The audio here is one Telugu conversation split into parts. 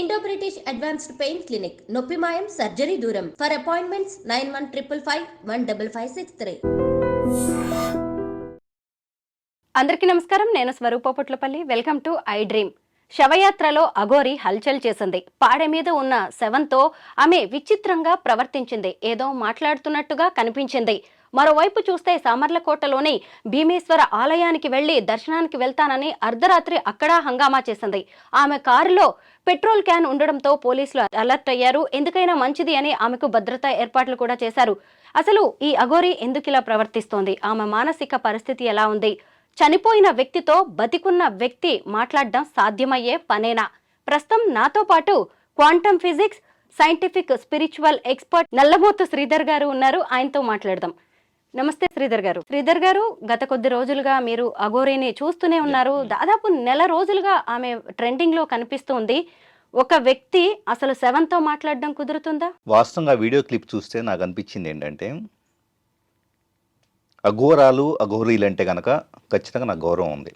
Indo British advanced pain clinic నొప్పి మాయం సర్జరీ దూరం ఫర్ అపాయింట్మెంట్స్ 9155515563. అందరికీ నమస్కారం. నేను Swaroopa Potlapalli. Welcome to iDream. శవయాత్రలో అఘోరి హల్చల్ చేసింది. పాడె మీద ఉన్న శవంతో ఆమె విచిత్రంగా ప్రవర్తించింది. ఏదో మాట్లాడుతున్నట్టుగా కనిపించింది. మరోవైపు చూస్తే సామర్లకోటలోని భీమేశ్వర ఆలయానికి వెళ్లి దర్శనానికి వెళ్తానని అర్ధరాత్రి అక్కడ హంగామా చేసింది. ఆమె కారులో పెట్రోల్ క్యాన్ ఉండడంతో పోలీసులు అలర్ట్ అయ్యారు. ఎందుకైనా మంచిది అని ఆమెకు భద్రతా ఏర్పాట్లు కూడా చేశారు. అసలు ఈ అఘోరి ఎందుకిలా ప్రవర్తిస్తోంది? ఆమె మానసిక పరిస్థితి ఎలా ఉంది? చనిపోయిన వ్యక్తితో బతికున్న వ్యక్తి మాట్లాడడం సాధ్యమయ్యే పనేనా? ప్రస్తుతం నాతో పాటు quantum physics scientific spiritual expert Nallamothu Sridhar గారు ఉన్నారు. ఆయనతో మాట్లాడదాం. నమస్తే శ్రీధర్ గారు. శ్రీధర్ గారు, గత కొద్ది రోజులుగా మీరు అఘోరిని చూస్తూనే ఉన్నారు. దాదాపు నెల రోజులుగా ఆమె ట్రెండింగ్ లో కనిపిస్తుంది. ఒక వ్యక్తి అసలు శవంతో మాట్లాడడం కుదురుతుందా? వాస్తవంగా వీడియో క్లిప్ చూస్తే నాకు అనిపించింది ఏంటంటే, అఘోరాలు అఘోరీలు అంటే కనుక ఖచ్చితంగా నాకు గౌరవం ఉంది.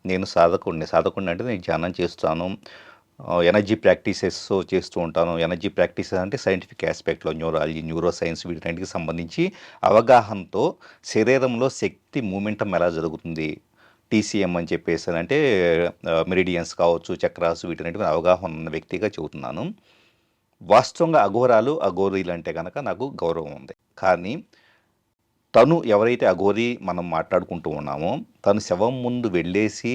నేను సాధకుడిని అంటే నేను ధ్యానం చేస్తాను, ఎనర్జీ ప్రాక్టీసెస్ చేస్తూ ఉంటాను. ఎనర్జీ ప్రాక్టీసెస్ అంటే సైంటిఫిక్ ఆస్పెక్ట్లో న్యూరాలజీ, న్యూరో సైన్స్ వీటన్నిటికి సంబంధించి అవగాహనతో శరీరంలో శక్తి మూమెంటం ఎలా జరుగుతుంది, టీసీఎం అని చెప్పేసి అంటే మెరిడియన్స్ కావచ్చు, చక్రాసు, వీటన్నిటి అవగాహన ఉన్న వ్యక్తిగా చెబుతున్నాను. వాస్తవంగా అఘోరాలు అఘోరీలు అంటే కనుక నాకు గౌరవం ఉంది. కానీ తను ఎవరైతే అఘోరి మనం మాట్లాడుకుంటూ ఉన్నామో, తను శవం ముందు వెళ్ళేసి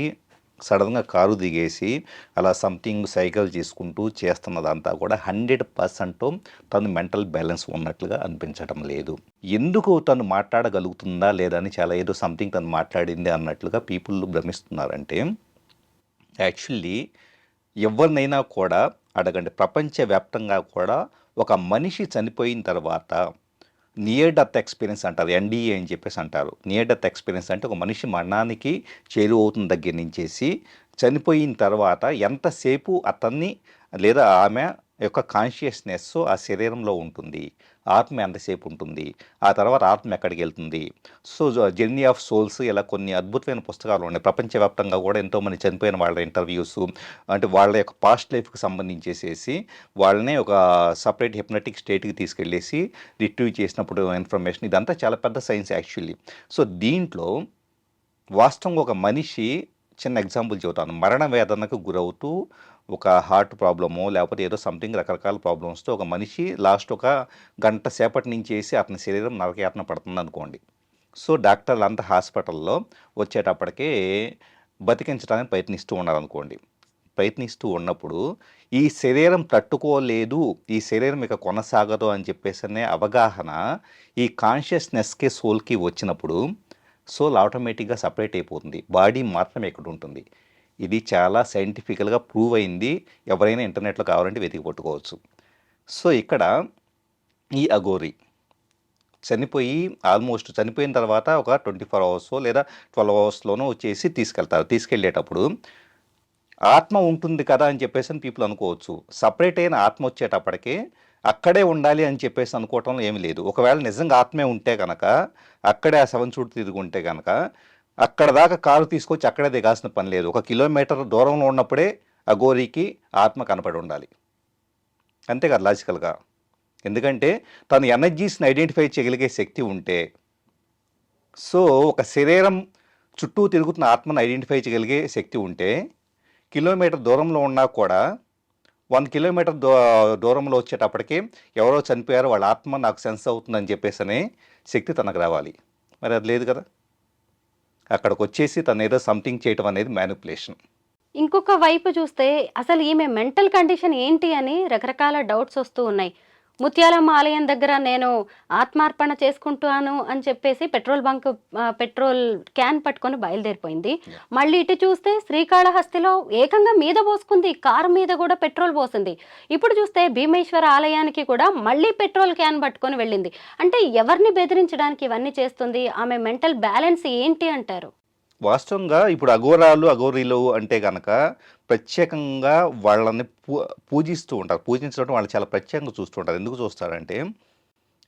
సడన్గా కారు దిగేసి అలా సంథింగ్ సైకిల్ చేసుకుంటూ చేస్తున్నదంతా కూడా 100% తను మెంటల్ బ్యాలెన్స్ ఉన్నట్లుగా అనిపించడం లేదు. ఎందుకు తను మాట్లాడగలుగుతుందా లేదా అని చాలా ఏదో సంథింగ్ తను మాట్లాడింది అన్నట్లుగా పీపుల్ భ్రమిస్తున్నారంటే, యాక్చువల్లీ ఎవరినైనా కూడా అడగండి, ప్రపంచవ్యాప్తంగా కూడా ఒక మనిషి చనిపోయిన తర్వాత నియర్ డెత్ ఎక్స్పీరియన్స్ అంటారు, ఎన్డీఏ అని చెప్పేసి అంటారు. నియర్ డెత్ ఎక్స్పీరియన్స్ అంటే ఒక మనిషి మరణానికి చేరువవుతున్న దగ్గర నుంచేసి చనిపోయిన తర్వాత ఎంతసేపు అతన్ని లేదా ఆమె యొక్క కాన్షియస్నెస్ ఆ శరీరంలో ఉంటుంది, ఆత్మ ఎంతసేపు ఉంటుంది, ఆ తర్వాత ఆత్మ ఎక్కడికి వెళ్తుంది. సో జర్నీ ఆఫ్ సోల్స్ ఇలా కొన్ని అద్భుతమైన పుస్తకాలు ఉన్నాయి. ప్రపంచవ్యాప్తంగా కూడా ఎంతోమంది చనిపోయిన వాళ్ళ ఇంటర్వ్యూస్, అంటే వాళ్ళ యొక్క పాస్ట్ లైఫ్కి సంబంధించేసేసి వాళ్ళని ఒక సపరేట్ హిప్నటిక్ స్టేట్కి తీసుకెళ్ళేసి రిట్రీవ్ చేసినప్పుడు ఇన్ఫర్మేషన్, ఇదంతా చాలా పెద్ద సైన్స్ యాక్చువల్లీ. సో దీంట్లో వాస్తవంగా ఒక మనిషి, చిన్న ఎగ్జాంపుల్ చెబుతాను, మరణ వేదనకు గురవుతూ ఒక హార్ట్ ప్రాబ్లమో లేకపోతే ఏదో సంథింగ్ రకరకాల ప్రాబ్లమ్స్తో ఒక మనిషి లాస్ట్ ఒక గంట సేపటి నుంచి వేసి అతని శరీరం నరకయాతన పడుతుంది అనుకోండి. సో డాక్టర్లు అంతా హాస్పిటల్లో వచ్చేటప్పటికే బతికించడానికి ప్రయత్నిస్తూ ఉన్నారనుకోండి. ప్రయత్నిస్తూ ఉన్నప్పుడు ఈ శరీరం తట్టుకోలేదు, ఈ శరీరం ఇక కొనసాగదు అని చెప్పేసి అవగాహన ఈ కాన్షియస్నెస్కి, సోల్కి వచ్చినప్పుడు సోల్ ఆటోమేటిక్గా సపరేట్ అయిపోతుంది, బాడీ మాత్రమే ఇక్కడ ఉంటుంది. ఇది చాలా సైంటిఫికల్గా ప్రూవ్ అయింది. ఎవరైనా ఇంటర్నెట్లో కావాలంటే వెతికి పట్టుకోవచ్చు. సో ఇక్కడ ఈ అఘోరి చనిపోయి ఆల్మోస్ట్ చనిపోయిన తర్వాత ఒక 24 అవర్స్ లేదా 12 అవర్స్లోనూ వచ్చేసి తీసుకెళ్తారు. తీసుకెళ్ళేటప్పుడు ఆత్మ ఉంటుంది కదా అని చెప్పేసి పీపుల్ అనుకోవచ్చు. సపరేట్ అయిన ఆత్మ వచ్చేటప్పటికే అక్కడే ఉండాలి అని చెప్పేసి అనుకోవటంలో ఏమి లేదు. ఒకవేళ నిజంగా ఆత్మే ఉంటే కనుక అక్కడే ఆ శవం చుట్టూ తిరిగి ఉంటే కనుక అక్కడ దాకా కారు తీసుకొచ్చి అక్కడే దిగాల్సిన పని లేదు. 1 కిలోమీటర్ దూరంలో ఉన్నప్పుడే అఘోరికి ఆత్మ కనపడి ఉండాలి, అంతే కదా లాజికల్గా. ఎందుకంటే తను ఎనర్జీస్ని ఐడెంటిఫై చేయగలిగే శక్తి ఉంటే, సో ఒక శరీరం చుట్టూ తిరుగుతున్న ఆత్మను ఐడెంటిఫై చేయగలిగే శక్తి ఉంటే, కిలోమీటర్ దూరంలో ఉన్నా కూడా 1 కిలోమీటర్ దూరంలో వచ్చేటప్పటికి ఎవరో చనిపోయారు, వాళ్ళ ఆత్మ నాకు సెన్స్ అవుతుందని చెప్పేసి శక్తి తనకు రావాలి. మరి అది లేదు కదా. అక్కడికి వచ్చేసి తను ఏదో సంథింగ్ చేయటం అనేది మ్యానిపులేషన్. ఇంకొక వైపు చూస్తే అసలు ఈమె మెంటల్ కండిషన్ ఏంటి అని రకరకాల డౌట్స్ వస్తూ ఉన్నాయి. ముత్యాలమ్మ ఆలయం దగ్గర నేను ఆత్మార్పణ చేసుకుంటాను అని చెప్పేసి పెట్రోల్ క్యాన్ పట్టుకొని బయలుదేరిపోయింది. మళ్ళీ ఇటు చూస్తే శ్రీకాళహస్తిలో ఏకంగా మీద పోసుకుంది, కారు మీద కూడా పెట్రోల్ పోసింది. ఇప్పుడు చూస్తే భీమేశ్వర ఆలయానికి కూడా మళ్ళీ పెట్రోల్ క్యాన్ పట్టుకొని వెళ్ళింది. అంటే ఎవరిని బెదిరించడానికి ఇవన్నీ చేస్తుంది? ఆమె మెంటల్ బ్యాలెన్స్ ఏంటి అంటారు? వాస్తవంగా ఇప్పుడు అఘోరాలు అఘోరీలు అంటే కనుక ప్రత్యేకంగా వాళ్ళని పూజిస్తూ ఉంటారు. పూజించడం వాళ్ళు చాలా ప్రత్యేకంగా చూస్తూ ఉంటారు. ఎందుకు చూస్తారంటే,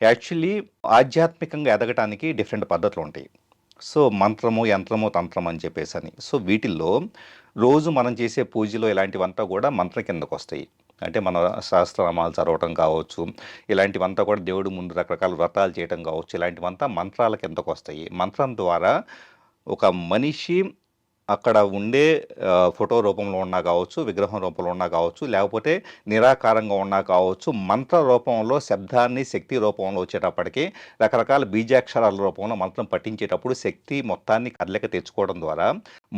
యాక్చువల్లీ ఆధ్యాత్మికంగా ఎదగటానికి డిఫరెంట్ పద్ధతులు ఉంటాయి. సో మంత్రము, యంత్రము, తంత్రం అని చెప్పేసి అని. సో వీటిల్లో రోజు మనం చేసే పూజలో ఇలాంటివంతా కూడా మంత్రం కిందకు వస్తాయి. అంటే మన సహస్రనామాలు చదవటం కావచ్చు, ఇలాంటివంతా కూడా దేవుడి ముందు రకరకాల వ్రతాలు చేయటం కావచ్చు, ఇలాంటివంతా మంత్రాల కిందకు వస్తాయి. మంత్రం ద్వారా ఒక మనిషి అక్కడ ఉండే ఫోటో రూపంలో ఉన్నా కావచ్చు, విగ్రహం రూపంలో ఉన్నా కావచ్చు, లేకపోతే నిరాకారంగా ఉన్నా కావచ్చు, మంత్ర రూపంలో శబ్దాన్ని శక్తి రూపంలో వచ్చేటప్పటికి రకరకాల బీజాక్షరాల రూపంలో మంత్రం పఠించేటప్పుడు శక్తి మొత్తాన్ని కదలిక తెచ్చుకోవడం ద్వారా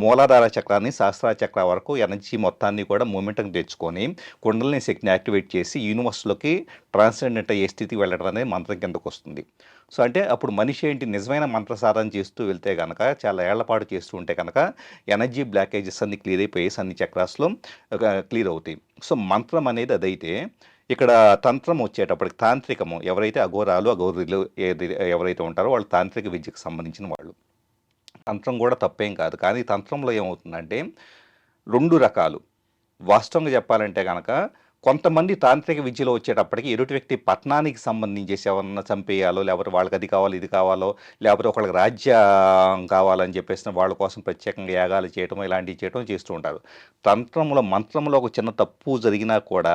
మూలాధార చక్రాన్ని సహస్రార చక్ర వరకు ఎనర్జీ మొత్తాన్ని కూడా మూమెంట్కి తెచ్చుకొని కుండలిని శక్తిని యాక్టివేట్ చేసి యూనివర్స్లోకి ట్రాన్స్జెండెంట్ అయ్యే స్థితికి వెళ్ళడం అనేది మంత్రం కిందకు వస్తుంది. సో అంటే అప్పుడు మనిషి ఏంటి నిజమైన మంత్ర సాధన చేస్తూ వెళ్తే కనుక, చాలా ఏళ్లపాటు చేస్తూ ఉంటే కనుక ఎనర్జీ బ్లాకేజెస్ అన్ని క్లియర్ అయిపోయి అన్ని చక్రాస్లో క్లియర్ అవుతాయి. సో మంత్రం అనేది అదైతే ఇక్కడ తంత్రం వచ్చేటప్పటికి తాంత్రికము, ఎవరైతే అఘోరాలు అఘోరీలు ఎవరైతే ఉంటారో వాళ్ళు తాంత్రిక విద్యకు సంబంధించిన వాళ్ళు. తంత్రం కూడా తప్పేం కాదు, కానీ తంత్రంలో ఏమవుతుందంటే 2 రకాలు. వాస్తవంగా చెప్పాలంటే కనుక కొంతమంది తాంత్రిక విద్యలో వచ్చేటప్పటికి ఎదుటి వ్యక్తి పట్టణానికి సంబంధించేసి ఎవరన్నా చంపేయాలో, లేకపోతే వాళ్ళకి అది కావాలో ఇది కావాలో, లేకపోతే ఒకళ్ళకి రాజ్యం కావాలని చెప్పేసి వాళ్ళ కోసం ప్రత్యేకంగా యాగాలు చేయటం ఇలాంటివి చేయటం చేస్తూ ఉంటారు. తంత్రంలో మంత్రంలో ఒక చిన్న తప్పు జరిగినా కూడా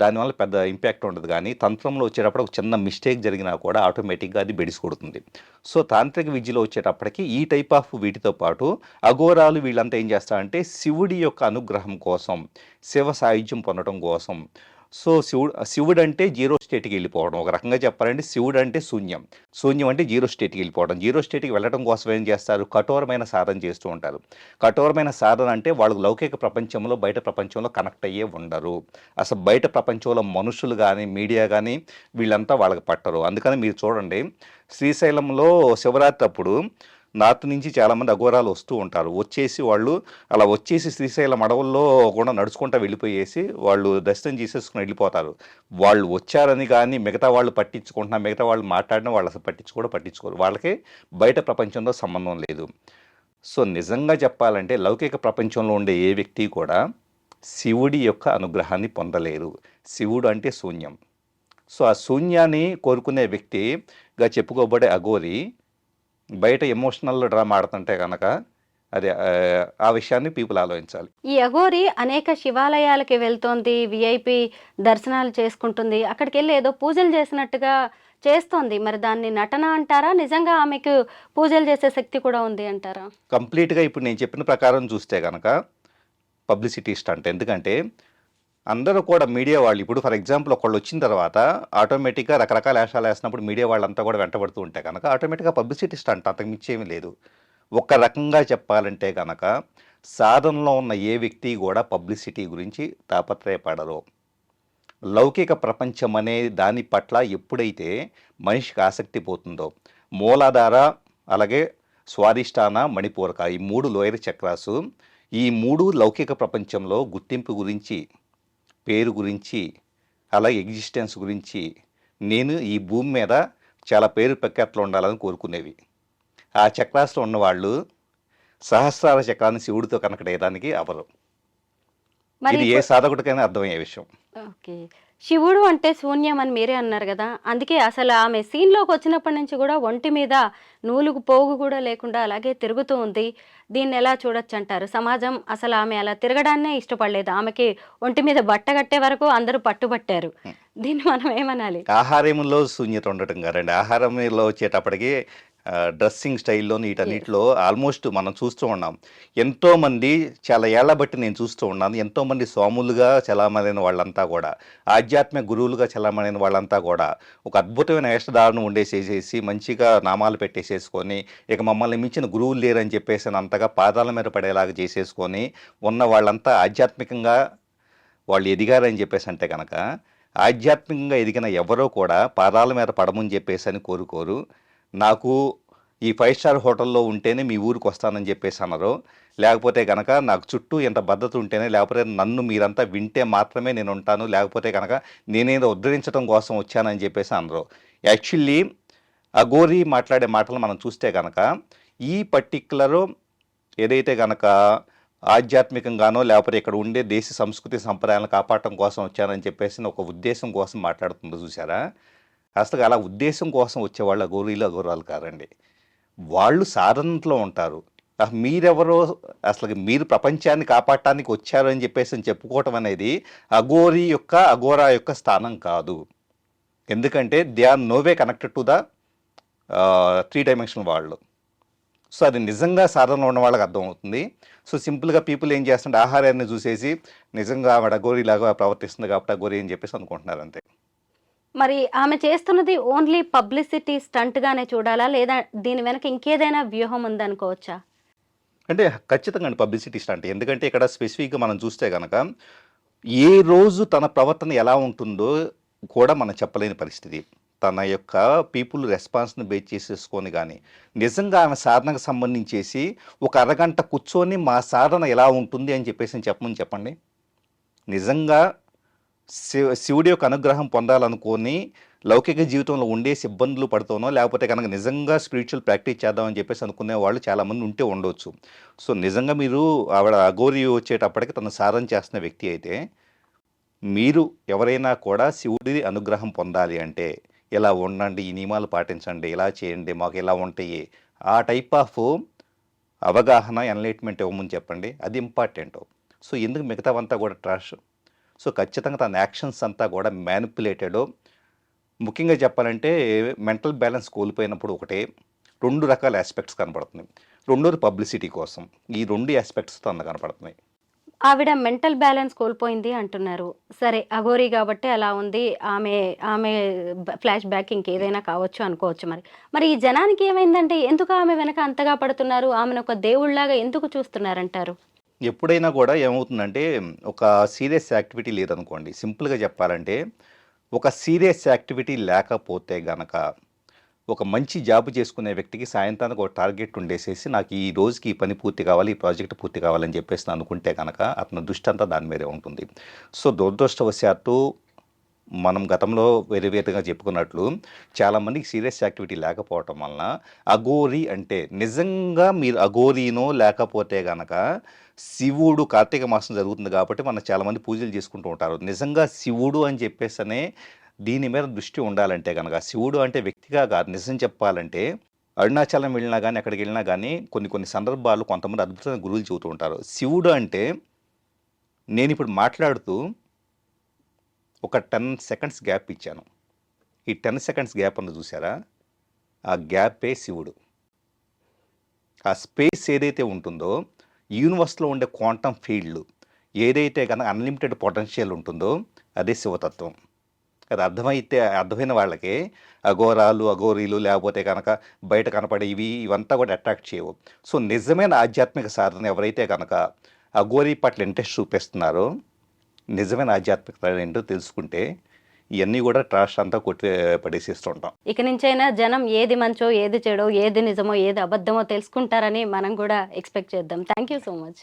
దానివల్ల పెద్ద ఇంపాక్ట్ ఉండదు, కానీ తంత్రంలో వచ్చేటప్పుడు ఒక చిన్న మిస్టేక్ జరిగినా కూడా ఆటోమేటిక్గా అది బెడిసి కొడుతుంది. సో తాంత్రిక విద్యలో వచ్చేటప్పటికి ఈ టైప్ ఆఫ్ వీటితో పాటు అఘోరాలు వీళ్ళంతా ఏం చేస్తారంటే శివుడి యొక్క అనుగ్రహం కోసం, శివ సాయుధ్యం పొందడం కోసం. సో శివుడు అంటే జీరో స్టేట్కి వెళ్ళిపోవడం. ఒక రకంగా చెప్పాలంటే శివుడు అంటే శూన్యం, శూన్యం అంటే జీరో స్టేట్కి వెళ్ళిపోవడం. జీరో స్టేట్కి వెళ్ళడం కోసం ఏం చేస్తారు, కఠోరమైన సాధన చేస్తూ ఉంటారు. కఠోరమైన సాధన అంటే వాళ్ళకు లౌకిక ప్రపంచంలో బయట ప్రపంచంలో కనెక్ట్ అయ్యే ఉండరు. అసలు బయట ప్రపంచంలో మనుషులు కానీ మీడియా కానీ వీళ్ళంతా వాళ్ళకి పట్టరు. అందుకని మీరు చూడండి, శ్రీశైలంలో శివరాత్రి అప్పుడు నార్త్ నుంచి చాలామంది అఘోరాలు వస్తూ ఉంటారు. వాళ్ళు అలా వచ్చేసి శ్రీశైలం అడవుల్లో కూడా నడుచుకుంటూ వెళ్ళిపోయేసి వాళ్ళు దర్శనం చేసేసుకుని వెళ్ళిపోతారు. వాళ్ళు వచ్చారని కానీ మిగతా వాళ్ళు పట్టించుకుంటున్నా, మిగతా వాళ్ళు మాట్లాడినా వాళ్ళు అసలు పట్టించుకోరు. వాళ్ళకి బయట ప్రపంచంతో సంబంధం లేదు. సో నిజంగా చెప్పాలంటే లౌకిక ప్రపంచంలో ఉండే ఏ వ్యక్తి కూడా శివుడి యొక్క అనుగ్రహాన్ని పొందలేరు. శివుడు అంటే శూన్యం. సో ఆ శూన్యాన్ని కోరుకునే వ్యక్తిగా చెప్పుకోబడే అఘోరి బయట ఎమోషనల్ డ్రామా ఆడుతుంటే కనుక అది ఆ విషయాన్ని పీపుల్ ఆలోచించాలి. ఈ అఘోరి అనేక శివాలయాలకి వెళ్తోంది, విఐపి దర్శనాలు చేసుకుంటుంది, అక్కడికి వెళ్ళి ఏదో పూజలు చేసినట్టుగా చేస్తోంది. మరి దాన్ని నటన అంటారా, నిజంగా ఆమెకు పూజలు చేసే శక్తి కూడా ఉంది అంటారా? కంప్లీట్గా ఇప్పుడు నేను చెప్పిన ప్రకారం చూస్తే కనుక పబ్లిసిటీ స్టంట్. ఎందుకంటే అందరూ కూడా మీడియా వాళ్ళు ఇప్పుడు ఫర్ ఎగ్జాంపుల్ ఒకళ్ళు వచ్చిన తర్వాత ఆటోమేటిక్గా రకరకాల వేషాలు వేసినప్పుడు మీడియా వాళ్ళంతా కూడా వెంటబడుతూ ఉంటే కనుక ఆటోమేటిక్గా పబ్లిసిటీ స్టంట్, అంతకు మించి ఏమీ లేదు. ఒక రకంగా చెప్పాలంటే కనుక సాధనలో ఉన్న ఏ వ్యక్తి కూడా పబ్లిసిటీ గురించి తాపత్రయపడరు. లౌకిక ప్రపంచం అనే దాని పట్ల ఎప్పుడైతే మనిషికి ఆసక్తి పోతుందో, మూలాధార అలాగే స్వాదిష్టాన మణిపూరక ఈ 3 లోయర్ చక్రాసు, ఈ 3 లౌకిక ప్రపంచంలో గుర్తింపు గురించి, పేరు గురించి, అలాగే ఎగ్జిస్టెన్స్ గురించి, నేను ఈ భూమి మీద చాలా పేరు ప్రఖ్యాతలు ఉండాలని కోరుకునేవి. ఆ చక్రాస్లో ఉన్నవాళ్ళు సహస్రార చక్రాన్ని శివుడితో కనెక్ట్ అయ్యడానికి అవరు. ఇది ఏ సాధకుడికైనా అర్థమయ్యే విషయం. ఓకే, శివుడు అంటే శూన్యం అని మీరే అన్నారు కదా, అందుకే అసలు ఆమె సీన్లోకి వచ్చినప్పటి నుంచి కూడా ఒంటి మీద నూలుగు పోగు కూడా లేకుండా అలాగే తిరుగుతూ ఉంది. దీన్ని ఎలా చూడొచ్చు అంటారు? సమాజం అసలు ఆమె అలా తిరగడాన్నే ఇష్టపడలేదు. ఆమెకి ఒంటి మీద బట్ట కట్టే వరకు అందరూ పట్టుబట్టారు. దీన్ని మనం ఏమనాలి? ఆహారంలో శూన్యత ఉండటం కాదండి. ఆహారంలో వచ్చేటప్పటికి డ్రెస్సింగ్ స్టైల్లోని వీటన్నిటిలో ఆల్మోస్ట్ మనం చూస్తూ ఉన్నాం. ఎంతోమంది చాలా ఏళ్ల బట్టి నేను చూస్తూ ఉన్నాను, ఎంతోమంది స్వాములుగా చలామణైన వాళ్ళంతా కూడా, ఆధ్యాత్మిక గురువులుగా చలామణైన వాళ్ళంతా కూడా ఒక అద్భుతమైన వేషధారణ ఉండేసేసేసి మంచిగా నామాలు పెట్టేసేసుకొని ఇక మమ్మల్ని మించిన గురువులు లేరని చెప్పేసి అంతగా పాదాల మీద పడేలాగా చేసేసుకొని ఉన్న వాళ్ళంతా ఆధ్యాత్మికంగా వాళ్ళు ఎదిగారని చెప్పేసి అంటే కనుక, ఆధ్యాత్మికంగా ఎదిగిన ఎవరో కూడా పాదాల మీద పడమని చెప్పేసి అని కోరుకోరు. నాకు ఈ 5 స్టార్ హోటల్లో ఉంటేనే మీ ఊరికి వస్తానని చెప్పేసి అన్నారు, లేకపోతే కనుక నాకు చుట్టూ ఇంత భద్రత ఉంటేనే, లేకపోతే నన్ను మీరంతా వింటే మాత్రమే నేను ఉంటాను, లేకపోతే కనుక నేనేదో ఉద్ధరించడం కోసం వచ్చానని చెప్పేసి అన్నారు. యాక్చువల్లీ అఘోరి మాట్లాడే మాటలు మనం చూస్తే కనుక ఈ పర్టిక్యులరు ఏదైతే కనుక ఆధ్యాత్మికంగానో లేకపోతే ఇక్కడ ఉండే దేశ సంస్కృతి సంప్రదాయాలను కాపాడటం కోసం వచ్చానని చెప్పేసి ఒక ఉద్దేశం కోసం మాట్లాడుతుందో చూసారా. అసలు అలా ఉద్దేశం కోసం వచ్చేవాళ్ళు అఘోరీలు అఘోరాలు కారండి. వాళ్ళు సాధనలో ఉంటారు. మీరెవరో, అసలు మీరు ప్రపంచాన్ని కాపాడటానికి వచ్చారు అని చెప్పేసి చెప్పుకోవటం అనేది అఘోరా యొక్క స్థానం కాదు. ఎందుకంటే they are no way connected to the 3 dimensional world. So అది నిజంగా సాధనలో ఉన్న వాళ్ళకి అర్థమవుతుంది. సో సింపుల్గా పీపుల్ ఏం చేస్తుంటే ఆహారాన్ని చూసేసి నిజంగా ఆవిడ అఘోరీలాగా ప్రవర్తిస్తుంది కాబట్టి అఘోరీ అని చెప్పేసి అనుకుంటున్నారు అంతే. మరి ఆమె చేస్తున్నది ఓన్లీ పబ్లిసిటీ స్టంట్గానే చూడాలా, లేదా దీని వెనక ఇంకేదైనా వ్యూహం ఉందనుకోవచ్చా? అంటే ఖచ్చితంగా అండి పబ్లిసిటీ స్టంట్. ఎందుకంటే ఇక్కడ స్పెసిఫిక్గా మనం చూస్తే కనుక ఏ రోజు తన ప్రవర్తన ఎలా ఉంటుందో కూడా మనం చెప్పలేని పరిస్థితి. తన యొక్క పీపుల్ రెస్పాన్స్ని బేస్ చేసేసుకొని కానీ నిజంగా ఆమె సాధనకు సంబంధించేసి ఒక అరగంట కూర్చొని మా సాధన ఎలా ఉంటుంది అని చెప్పేసి చెప్పమని చెప్పండి. నిజంగా శివుడి యొక్క అనుగ్రహం పొందాలనుకొని లౌకిక జీవితంలో ఉండే ఇబ్బందులు పడుతానో, లేకపోతే కనుక నిజంగా స్పిరిచువల్ ప్రాక్టీస్ చేద్దామని చెప్పేసి అనుకునే వాళ్ళు చాలామంది ఉంటే ఉండవచ్చు. సో నిజంగా మీరు ఆవిడ అఘోరీ వచ్చేటప్పటికి తను సాధన చేస్తున్న వ్యక్తి అయితే, మీరు ఎవరైనా కూడా శివుడి అనుగ్రహం పొందాలి అంటే ఇలా ఉండండి, ఈ నియమాలు పాటించండి, ఇలా చేయండి, మాకు ఇలా ఉంటాయి, ఆ టైప్ ఆఫ్ అవగాహన ఎన్లైట్మెంట్ ఇవ్వమని చెప్పండి. అది ఇంపార్టెంట్. సో ఎందుకు మిగతావంతా కూడా ట్రాష్? సో ఖచ్చితంగా తన యాక్షన్స్ అంతా కూడా మ్యానిపులేటెడ్. ముఖ్యంగా చెప్పాలంటే మెంటల్ బ్యాలెన్స్ కోల్పోయినప్పుడు ఒకటే 2 రకాల ఆస్పెక్ట్స్ కనపడుతున్నాయి. రెండోది పబ్లిసిటీ కోసం. ఈ 2 ఆస్పెక్ట్స్ తన కనపడుతున్నాయి. ఆవిడ మెంటల్ బ్యాలెన్స్ కోల్పోయింది అంటున్నారు. సరే, అఘోరీ కాబట్టి అలా ఉంది, ఆమె ఆమె ఫ్లాష్ బ్యాక్ ఇంకేదైనా కావచ్చు అనుకోవచ్చు. మరి ఈ జనానికి ఏమైందంటే ఎందుకు ఆమె వెనక అంతగా పడుతున్నారు, ఆమెను ఒక దేవుళ్లాగా ఎందుకు చూస్తున్నారంటారు? ఎప్పుడైనా కూడా ఏమవుతుందంటే ఒక సీరియస్ యాక్టివిటీ లేదనుకోండి, సింపుల్గా చెప్పాలంటే ఒక సీరియస్ యాక్టివిటీ లేకపోతే గనక ఒక మంచి జాబ్ చేసుకునే వ్యక్తికి సాయంత్రానికి ఒక టార్గెట్ ఉండేసేసి నాకు ఈ రోజుకి ఈ పని పూర్తి కావాలి, ఈ ప్రాజెక్ట్ పూర్తి కావాలని చెప్పేసి అనుకుంటే కనుక అతని దృష్టి అంతా దాని మీదే ఉంటుంది. సో దురదృష్టవశాత్తు మనం గతంలో వేరుగా చెప్పుకున్నట్లు చాలామందికి సీరియస్ యాక్టివిటీ లేకపోవటం వలన అఘోరీ అంటే నిజంగా మీరు అఘోరీనో లేకపోతే కనుక శివుడు కార్తీక మాసం జరుగుతుంది కాబట్టి మనం చాలామంది పూజలు చేసుకుంటూ ఉంటారు. నిజంగా శివుడు అని చెప్పేసనే దీని మీద దృష్టి ఉండాలంటే కనుక శివుడు అంటే వ్యక్తిగా కాదు. నిజం చెప్పాలంటే అరుణాచలం వెళ్ళినా కానీ ఎక్కడికి వెళ్ళినా కానీ కొన్ని సందర్భాలు కొంతమంది అద్భుతమైన గురువులు చెబుతూ ఉంటారు. శివుడు అంటే నేను ఇప్పుడు మాట్లాడుతూ ఒక 10 సెకండ్స్ గ్యాప్ ఇచ్చాను. ఈ 10 సెకండ్స్ గ్యాప్ అన్న చూసారా, ఆ గ్యాపే శివుడు. ఆ స్పేస్ ఏదైతే ఉంటుందో యూనివర్స్లో ఉండే క్వాంటమ్ ఫీల్డ్ ఏదైతే కనుక అన్లిమిటెడ్ పొటెన్షియల్ ఉంటుందో అదే శివతత్వం. అది అర్థమైన వాళ్ళకి అఘోరీలు లేకపోతే కనుక బయట కనపడే ఇవంతా కూడా అట్రాక్ట్ చేయవు. సో నిజమైన ఆధ్యాత్మిక సాధన ఎవరైతే కనుక అఘోరీ పట్ల ఇంట్రెస్ట్ చూపిస్తున్నారో, నిజమైన ఆధ్యాత్మికత ఏంటో తెలుసుకుంటే ఇవన్నీ కూడా ట్రాష్ అంతా కొట్టి పడేసేస్తుంటాం. ఇక నుంచైనా జనం ఏది మంచో, ఏది చెడో, ఏది నిజమో, ఏది అబద్ధమో తెలుసుకుంటారని మనం కూడా ఎక్స్పెక్ట్ చేద్దాం. Thank you so much.